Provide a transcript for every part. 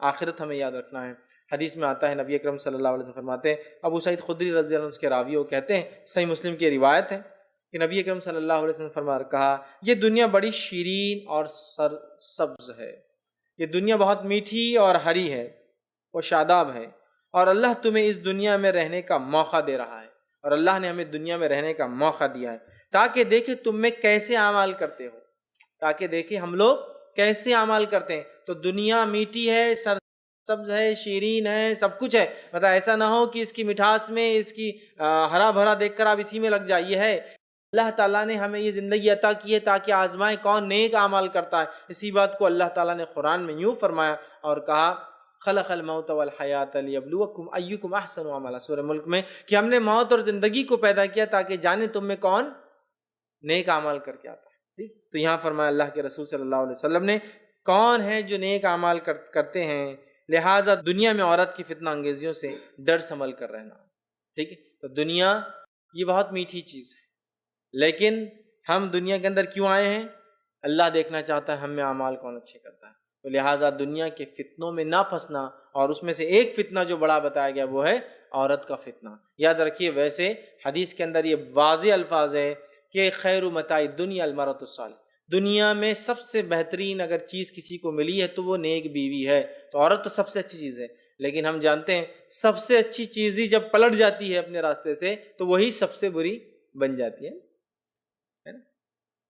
آخرت ہمیں یاد رکھنا ہے۔ حدیث میں آتا ہے، نبی اکرم صلی اللہ علیہ وسلم فرماتے ہیں، ابو سعید خدری رضی اللہ عنہ اس کے راوی وہ کہتے ہیں، صحیح مسلم کی روایت ہے کہ نبی اکرم صلی اللہ علیہ وسلم کہا، یہ دنیا بڑی شیرین اور سبز ہے، یہ دنیا بہت میٹھی اور ہری ہے، وہ شاداب ہے، اور اللہ تمہیں اس دنیا میں رہنے کا موقع دے رہا ہے، اور اللہ نے ہمیں دنیا میں رہنے کا موقع دیا ہے تاکہ دیکھے تم میں کیسے اعمال کرتے ہو، تاکہ دیکھے ہم لوگ کیسے اعمال کرتے ہیں۔ تو دنیا میٹھی ہے، سبز ہے، شیرین ہے، سب کچھ ہے، مطلب ایسا نہ ہو کہ اس کی مٹھاس میں، اس کی ہرا بھرا دیکھ کر آپ اسی میں لگ جائیے۔ ہے اللہ تعالیٰ نے ہمیں یہ زندگی عطا کی ہے تاکہ آزمائیں کون نیک اعمال کرتا ہے۔ اسی بات کو اللہ تعالیٰ نے قرآن میں یوں فرمایا اور کہا، خلق الموت والحیات لیبلوکم ایکم احسن عملا، سورہ ملک میں، کہ ہم نے موت اور زندگی کو پیدا کیا تاکہ جانے تم میں کون نیک اعمال کر کے آتا ہے۔ تو یہاں فرمایا اللہ کے رسول صلی اللہ علیہ وسلم نے، کون ہے جو نیک اعمال کرتے ہیں، لہٰذا دنیا میں عورت کی فتنہ انگیزیوں سے ڈر سنبھل کر رہنا۔ ٹھیک ہے، تو دنیا یہ بہت میٹھی چیز ہے، لیکن ہم دنیا کے اندر کیوں آئے ہیں؟ اللہ دیکھنا چاہتا ہے ہم میں اعمال کون اچھے کرتا ہے، تو لہٰذا دنیا کے فتنوں میں نہ پھنسنا۔ اور اس میں سے ایک فتنہ جو بڑا بتایا گیا وہ ہے عورت کا فتنہ۔ یاد رکھیے، ویسے حدیث کے اندر یہ واضح الفاظ ہے کہ خیر متاع الدنیا المرأۃ الصالحہ، دنیا میں سب سے بہترین اگر چیز کسی کو ملی ہے تو وہ نیک بیوی ہے۔ تو عورت تو سب سے اچھی چیز ہے، لیکن ہم جانتے ہیں سب سے اچھی چیز ہی جب پلٹ جاتی ہے اپنے راستے سے تو وہی سب سے بری بن جاتی ہے نا؟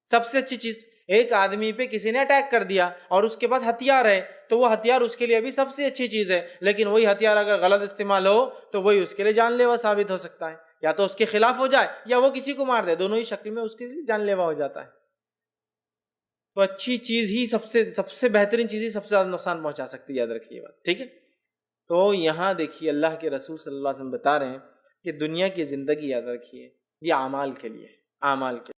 سب سے اچھی چیز، ایک آدمی پہ کسی نے اٹیک کر دیا اور اس کے پاس ہتھیار ہے تو وہ ہتھیار اس کے لیے ابھی سب سے اچھی چیز ہے، لیکن وہی ہتھیار اگر غلط استعمال ہو تو وہی اس کے لیے جان لیوا ثابت ہو سکتا ہے، یا تو اس کے خلاف ہو جائے یا وہ کسی کو مار دے، دونوں ہی شکل میں اس کے لیے جان لیوا ہو جاتا ہے۔ تو اچھی چیز ہی سب سے بہترین چیز ہی سب سے زیادہ نقصان پہنچا سکتی ہے، یاد رکھیے بات، ٹھیک ہے۔ تو یہاں دیکھیے اللہ کے رسول صلی اللہ علیہ وسلم بتا رہے ہیں کہ دنیا کی زندگی، یاد رکھیے، یہ اعمال کے لیے، اعمال کے